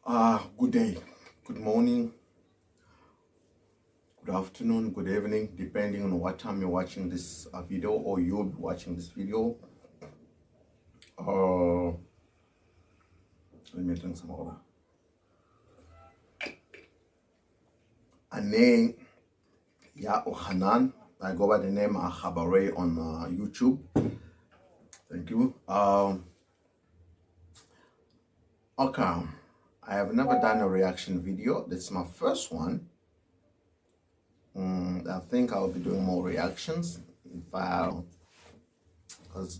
Good day, good morning, good afternoon, good evening, depending on what time you're watching this video or you'll be watching this video. Let me drink some water. Ane ya Ohanan. I go by the name Ha Ghabaray on YouTube. Thank you. Okay, I have never done a reaction video. This is my first one. I think I'll be doing more reactions because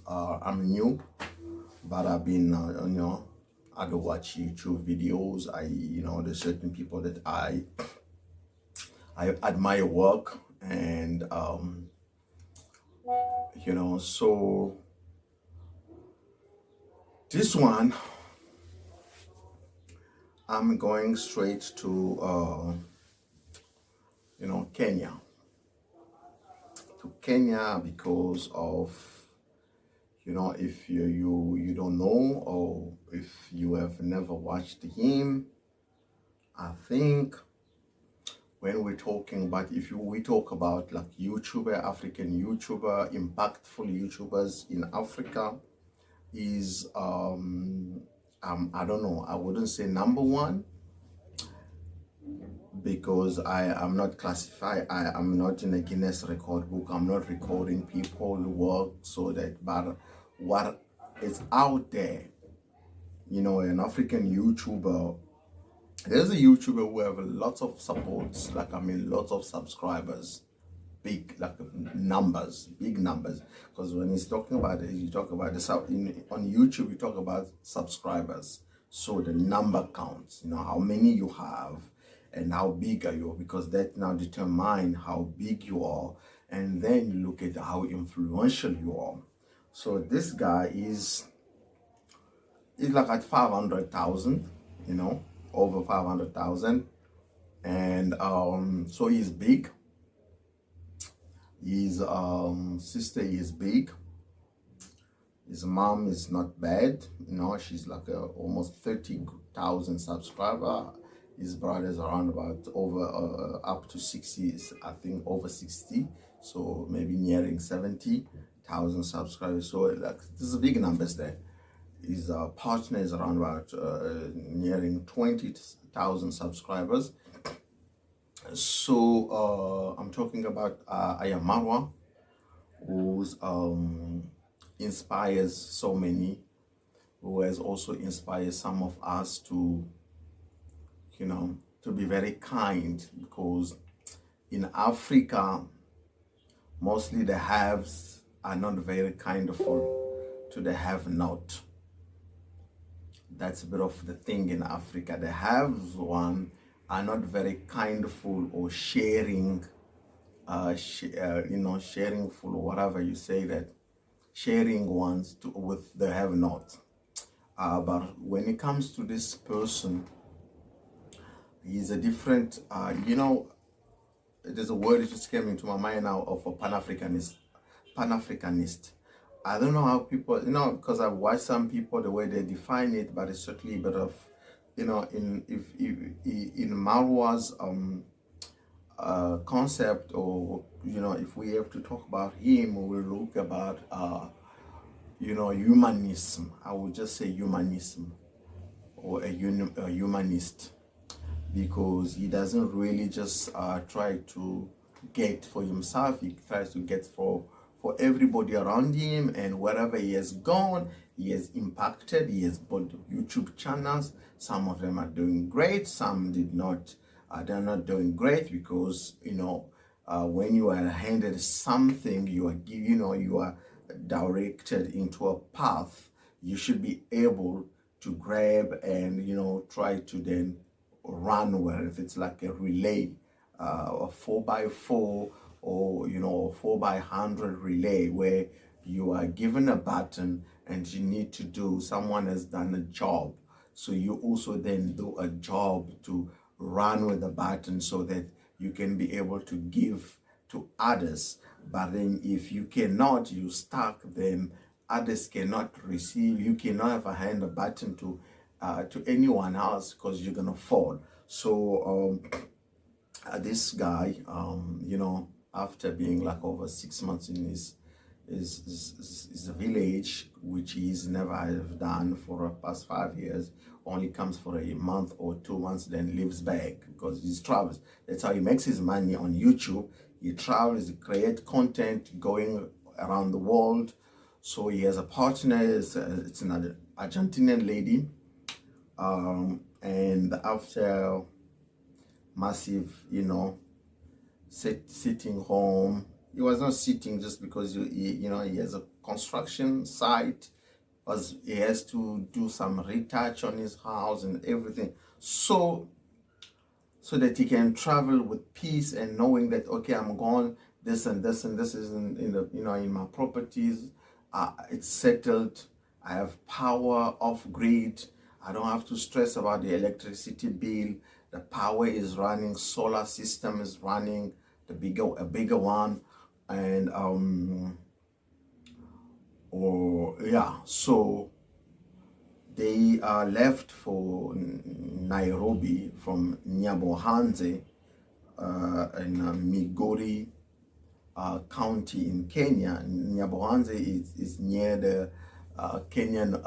I'm new, but I've been I do watch YouTube videos. There's certain people that I admire work, and so this one I'm going straight to Kenya. To Kenya because of if you don't know, or if you have never watched him, I think when we're talking about, we talk about like YouTuber, African YouTuber, impactful YouTubers in Africa, is I don't know, I wouldn't say number one, because I'm not classified, I'm not in a Guinness record book, I'm not recording people work, so that, but what is out there, an African YouTuber, there's a YouTuber who have lots of supports, lots of subscribers, big, numbers, big numbers, because when he's talking about it, you talk about this on YouTube, you talk about subscribers, so the number counts, how many you have and how big are you, because that now determine how big you are, and then you look at how influential you are. So this guy is like at 500,000, over 500,000, and so he's big. His sister is big. His mom is not bad, she's like almost 30,000 subscriber. His brother's around about over up to 60, I think over 60, so maybe nearing 70,000 subscribers. So like there's big numbers there. His partner is around about nearing 20,000 subscribers. So I'm talking about Ayamarwa, who's inspires so many, who has also inspired some of us to be very kind, because in Africa mostly the haves are not very kindful to the have-not. That's a bit of the thing in Africa. The haves one are not very kindful or sharing, sharing full, whatever you say, that sharing ones with the have-not. But when it comes to this person, he's a different, there's a word that just came into my mind now of a Pan-Africanist. I don't know how people, because I've watched some people, the way they define it, but it's certainly a bit of, in Marwa's concept, or, if we have to talk about him, we'll look about, humanism. I would just say humanism, or a humanist, because he doesn't really just try to get for himself. He tries to get for everybody around him, and wherever he has gone, he has impacted. He has built YouTube channels. Some of them are doing great, some did not. They're not doing great, because when you are handed something, you are directed into a path. You should be able to grab and try to then run, where if it's like a relay, a 4x4, or 4x100 relay, where you are given a button and you need to do, someone has done a job, so you also then do a job to run with the button, so that you can be able to give to others. But then if you cannot, you stuck, then others cannot receive. You cannot have a hand a button to to anyone else, because you're gonna fall. So this guy, you know, after being like over 6 months in his village, which he's never have done for the past 5 years, only comes for a month or 2 months, then leaves back because he travels. That's how he makes his money on YouTube. He travels, he creates content going around the world. So he has a partner, it's an Argentinian lady, and after massive, you know, sitting home, he was not sitting just because you know, he has a construction site, because he has to do some retouch on his house and everything, so that he can travel with peace and knowing that, okay, I'm gone, this and this and this is in the, you know, in my properties, it's settled, I have power off grid, I don't have to stress about the electricity bill, the power is running, solar system is running, a bigger one, and so they left for Nairobi from Nyabohanze in Migori County in Kenya. Nyabohanze is near the Kenya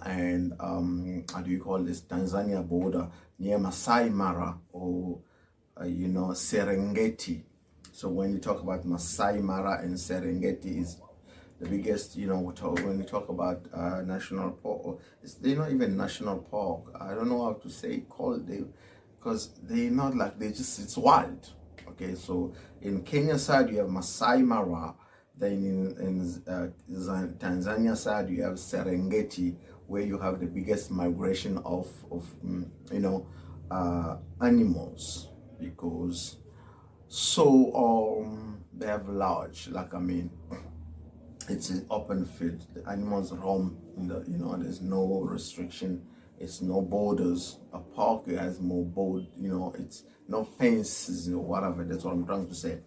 and how do you call this, Tanzania border, near Masai Mara, or you know, Serengeti. So when you talk about Masai Mara and Serengeti, is the biggest, you know, when you talk about national park, they're not even national park. I don't know how to say called they, because they're not like, they just, it's wild. Okay, so in Kenya side you have Masai Mara, then in Tanzania side you have Serengeti, where you have the biggest migration of you know, animals, because so they have large, like, I mean, it's an open field, the animals roam in the, you know, there's no restriction, it's no borders. A park has more you know, it's no fences or whatever. That's what I'm trying to say.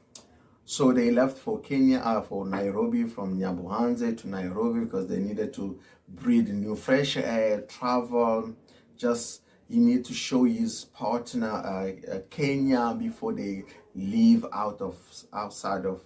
So they left for Kenya, for Nairobi, from Nyabuhanze to Nairobi, because they needed to breathe new fresh air, travel. Just, you need to show his partner Kenya before they leave outside of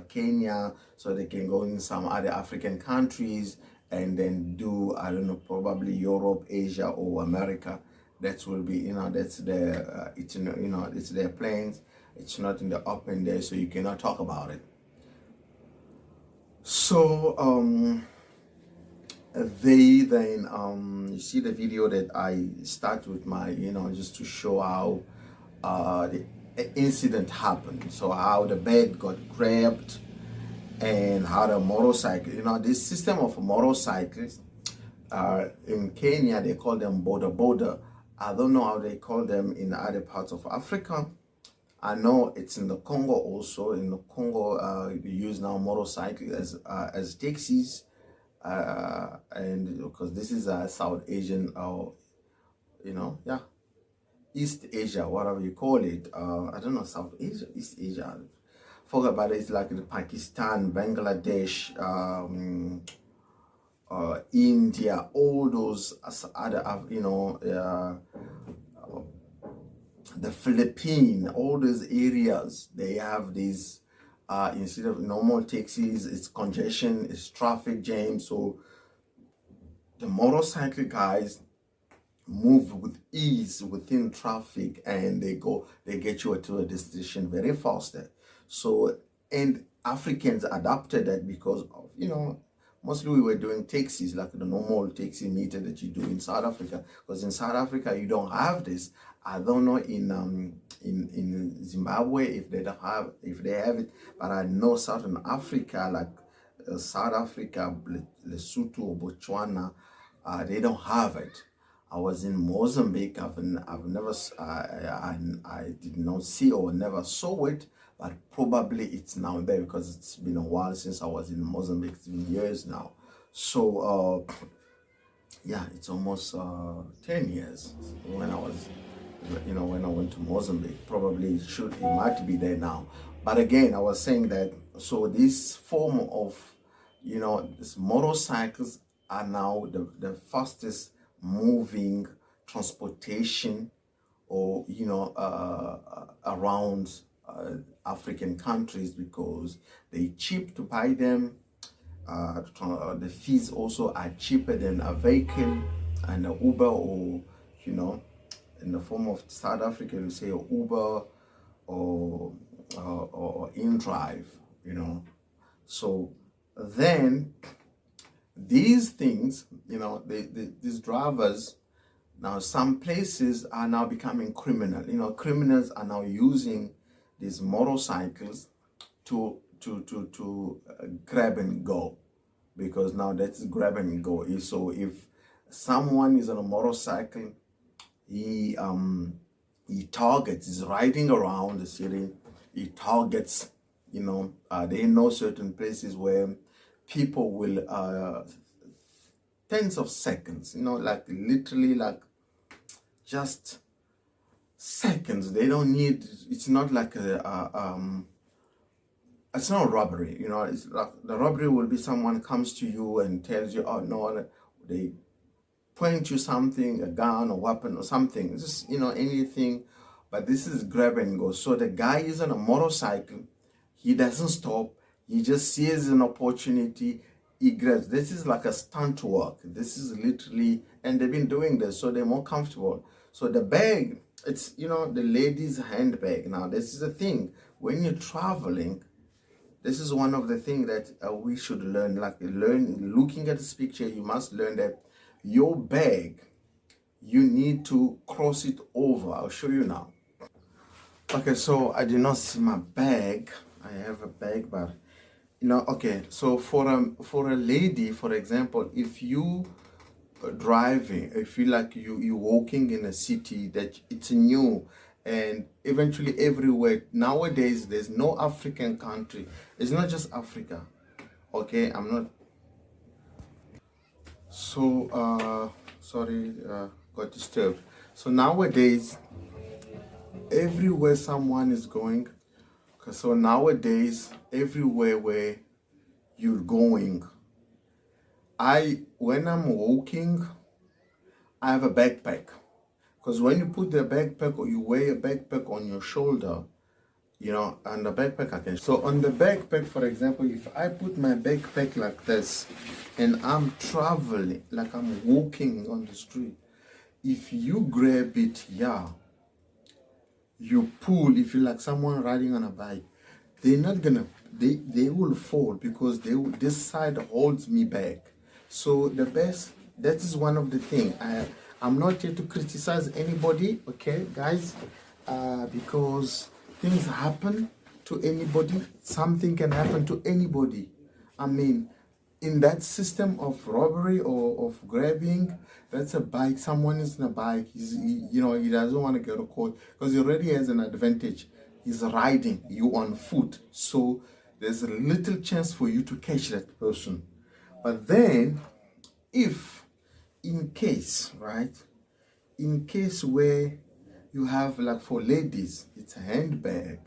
Kenya, so they can go in some other African countries and then do, I don't know, probably Europe, Asia, or America. That will be, you know, that's their it's, you know, it's their planes. It's not in the open there, so you cannot talk about it. So they then you see the video that I start with my, you know, just to show how the incident happened. So how the bed got grabbed and how the motorcycle, you know, this system of motorcycles in Kenya, they call them boda. I don't know how they call them in other parts of Africa. I know it's in the Congo also. In the Congo, they use now motorcycles as taxis, and because this is a South Asian, you know, yeah, East Asia, whatever you call it. I don't know, South Asia, East Asia. Forget about it. It's like the Pakistan, Bangladesh, India, all those other, you know, the Philippines, all those areas, they have these, instead of normal taxis, it's congestion, it's traffic jam. So the motorcycle guys move with ease within traffic, and they get you to a destination very faster. So, and Africans adopted that because of, you know, mostly we were doing taxis, like the normal taxi meter that you do in South Africa, because in South Africa you don't have this. I don't know in Zimbabwe if they have it, but I know Southern Africa, like South Africa, Lesotho, Botswana, they don't have it. I was in Mozambique. I did not see or never saw it, but probably it's now there because it's been a while since I was in Mozambique. It's been years now. So yeah, it's almost 10 years when I was, you know, when I went to Mozambique. Probably it might be there now. But again, I was saying that, so this form of, you know, these motorcycles are now the fastest moving transportation, or around African countries, because they're cheap to buy them. The fees also are cheaper than a vehicle and a Uber, or in the form of South Africa, we say Uber or InDrive. So then these things, these drivers, now some places are now becoming criminal. Criminals are now using these motorcycles to grab and go, because now that's grab and go. So if someone is on a motorcycle, he targets, is riding around the city, he targets, they know certain places where people will tens of seconds, like literally, like just seconds. They don't need, it's not like it's not robbery. It's like the robbery will be someone comes to you and tells you, oh no, they point you something, a gun, a weapon or something, just anything. But this is grab and go. So the guy is on a motorcycle, he doesn't stop, he just sees an opportunity, he grabs. This is like a stunt work. This is literally, and they've been doing this, so they're more comfortable. So the bag, it's the lady's handbag. Now this is the thing, when you're traveling, this is one of the things that we should learn. Looking at this picture, you must learn that your bag, you need to cross it over. I'll show you now. Okay, so I did not see my bag. I have a bag, but okay. So for a lady, for example, if you are driving, if you're walking in a city that it's new, and eventually everywhere nowadays, there's no African country. It's not just Africa. Okay, I'm not. So sorry, got disturbed. So nowadays, everywhere someone is going. So nowadays, everywhere where you're going, when I'm walking, I have a backpack. Because when you put the backpack, or you wear a backpack on your shoulder, and the backpack I can. So on the backpack, for example, if I put my backpack like this, and I'm traveling, like I'm walking on the street, if you grab it, you pull, if you're like someone riding on a bike, they're not gonna, they will fall, because this side holds me back. So that is one of the things. I'm not here to criticize anybody, okay, guys, because things happen to anybody. Something can happen to anybody. I mean, in that system of robbery or of grabbing, that's a bike. Someone is in a bike. He doesn't want to get a call, because he already has an advantage. He's riding, you on foot. So there's a little chance for you to catch that person. But then, if in case where you have, like for ladies, it's a handbag,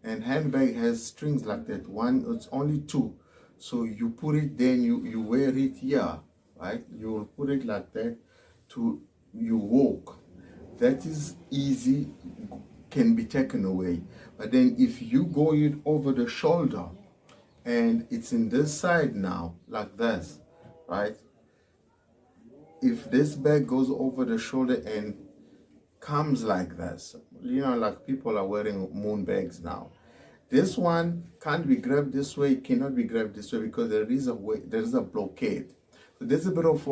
and handbag has strings like that. One, it's only two. So you put it, then you wear it here, right? You will put it like that you walk. That is easy, can be taken away. But then if you go it over the shoulder, and it's in this side now, like this, right? If this bag goes over the shoulder and comes like this, like people are wearing moon bags now. This one can't be grabbed this way, cannot be grabbed this way, because there is a way, there is a blockade. So there's a bit of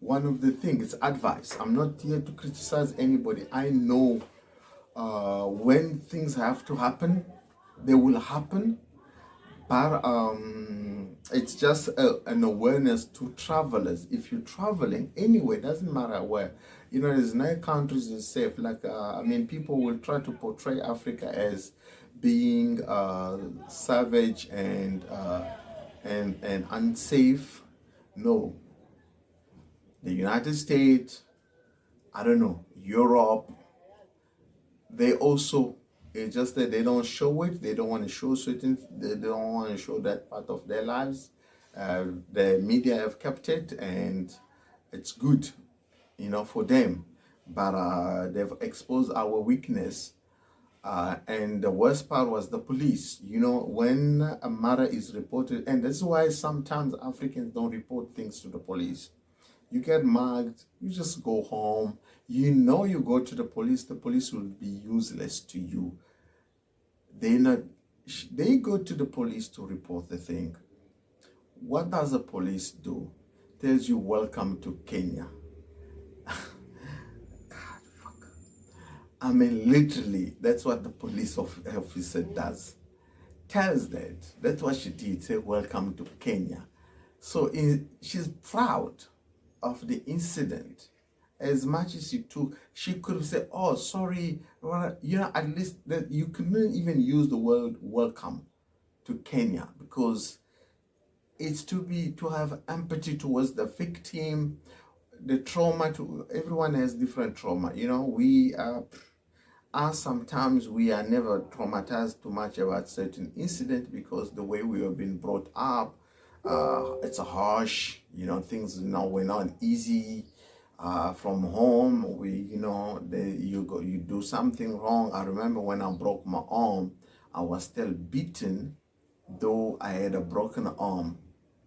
one of the things, it's advice. I'm not here to criticize anybody. I know when things have to happen, they will happen. But it's just an awareness to travelers. If you're traveling anywhere, doesn't matter where, there's 9 countries is safe. Like people will try to portray Africa as being savage and unsafe. No, the United States, I don't know, Europe, they also, it's just that they don't show it. They don't want to show they don't want to show that part of their lives. The media have kept it, and it's good, for them. But they've exposed our weakness. And the worst part was the police. When a matter is reported, and that's why sometimes Africans don't report things to the police. You get mugged, you just go home. You go to the police will be useless to you. They go to the police to report the thing. What does the police do? Tells you, welcome to Kenya. God, fuck. I mean, literally, that's what the police officer does. Tells that. That's what she did. Say, welcome to Kenya. So she's proud of the incident. As much as she could have said, oh, sorry. At least that you couldn't even use the word welcome to Kenya, because it's to have empathy towards the victim, the trauma. Everyone has different trauma. We sometimes we are never traumatized too much about certain incident, because the way we have been brought up, it's a harsh. Things were not easy. From home, you do something wrong. I remember when I broke my arm, I was still beaten, though I had a broken arm.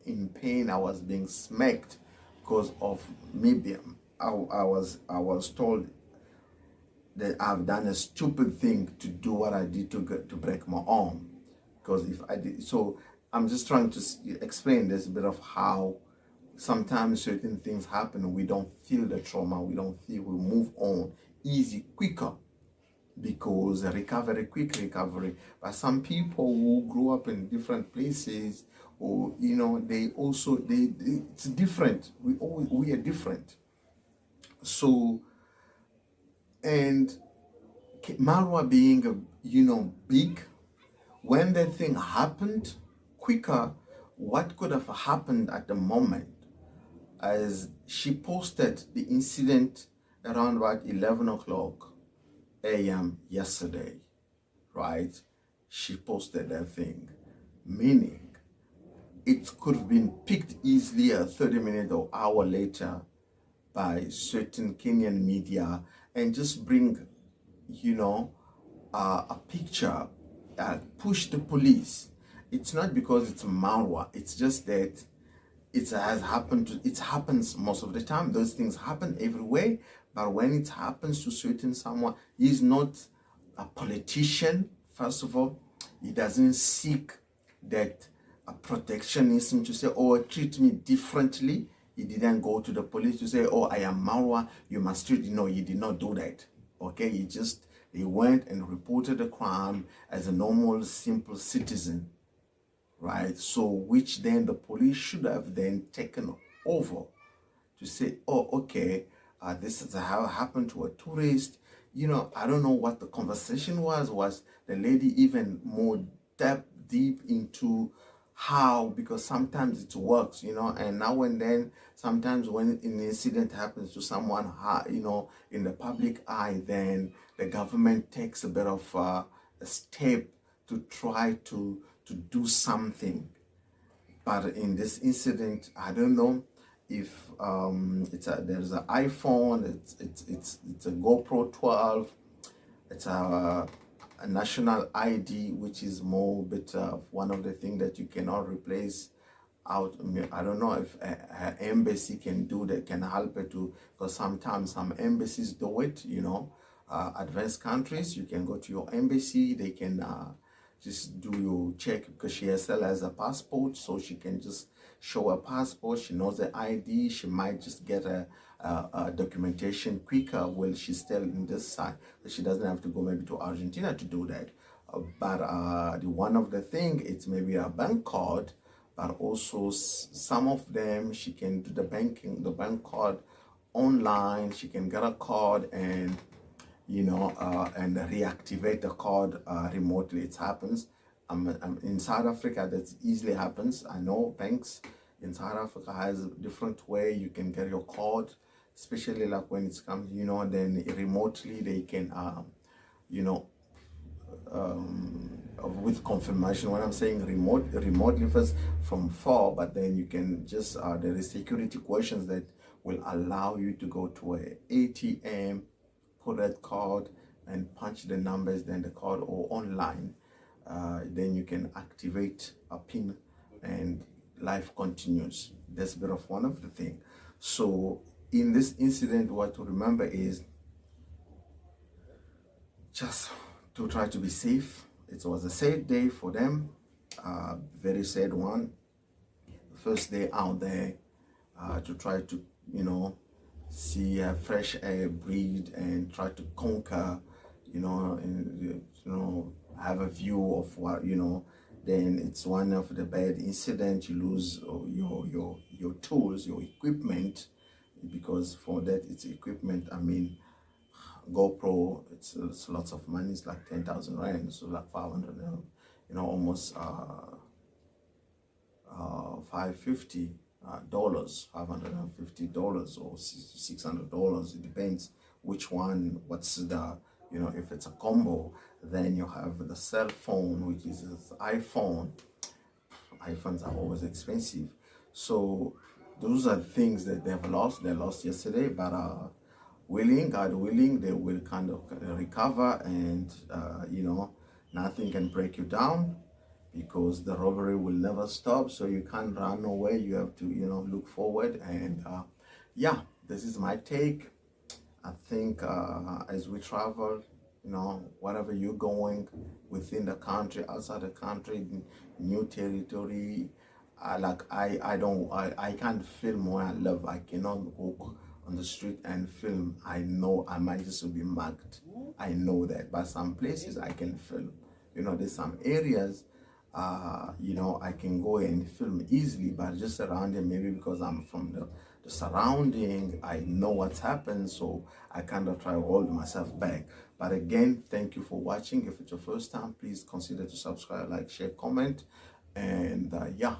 In pain, I was being smacked because of maybe I was told that I've done a stupid thing to do what I did to break my arm. Because if I did, so I'm just trying to explain this bit of how sometimes certain things happen. We don't feel the trauma. We move on easy, quicker, because quick recovery. But some people who grew up in different places, or it's different. We are different. So, and Marwa being big, when that thing happened quicker, what could have happened at the moment? As she posted the incident around about 11 o'clock a.m. yesterday, right? She posted that thing, meaning it could have been picked easily a 30-minute or hour later by certain Kenyan media, and just bring, a picture, push the police. It's not because it's Marwa, it's just that it happens most of the time. Those things happen everywhere, but when it happens to someone, he's not a politician. First of all, he doesn't seek that protectionism to say, oh, treat me differently. He didn't go to the police to say, oh, I am Marwa, you must treat. He did not do that. Okay, he went and reported the crime as a normal, simple citizen. Right, so which then the police should have then taken over to say, oh, okay, this is how it happened to a tourist. I don't know what the conversation was. Was the lady even more deep into how, because sometimes it works, and now and then, sometimes when an incident happens to someone, in the public eye, then the government takes a bit of a step to try to do something. But in this incident, I don't know if there's an iPhone, it's a GoPro 12, it's a national ID, which is more better, one of the things that you cannot replace out. I don't know if an embassy can do that, can help it to, because sometimes some embassies do it, advanced countries. You can go to your embassy, they can just do your check, because she still has a passport, so she can just show a passport. She knows the ID. She might just get a documentation quicker while she's still in this side, so she doesn't have to go maybe to Argentina to do that. But one of the thing, it's maybe a bank card, but also some of them she can do the bank card online. She can get a card and and reactivate the card remotely. It happens. In South Africa, that easily happens. I know banks in South Africa has a different way you can get your card, especially like when it comes, then remotely they can, with confirmation. When I'm saying remotely first from far, but then you can just there is security questions that will allow you to go to a ATM, put that card and punch the numbers, then the card, or online. Then you can activate a pin and life continues. That's a bit of one of the things. So in this incident, what to remember is just to try to be safe. It was a sad day for them, very sad one. First day out there, to try to, see a fresh air, breathe, and try to conquer, and have a view of what, then it's one of the bad incident. You lose your tools, your equipment, because for that it's equipment. I mean, GoPro, it's lots of money. It's like 10,000 rand, so like 500, almost 550 dollars, $550 or $600. It depends which one. What's the, if it's a combo, then you have the cell phone, which is iPhone. iPhones are always expensive, so those are things that they've lost. They lost yesterday, but God willing, they will kind of recover, and nothing can break you down, because the robbery will never stop. So you can't run away. You have to look forward. And yeah, this is my take. I think as we travel, whatever you're going, within the country, outside the country, new territory, I can't film where I live. I cannot walk on the street and film. I know I might just be mugged. I know that. But some places I can film. There's some areas I can go and film easily, but just around here, maybe because I'm from the surrounding, I know what's happened, so I kind of try to hold myself back. But again, thank you for watching. If it's your first time, please consider to subscribe, like, share, comment, and yeah,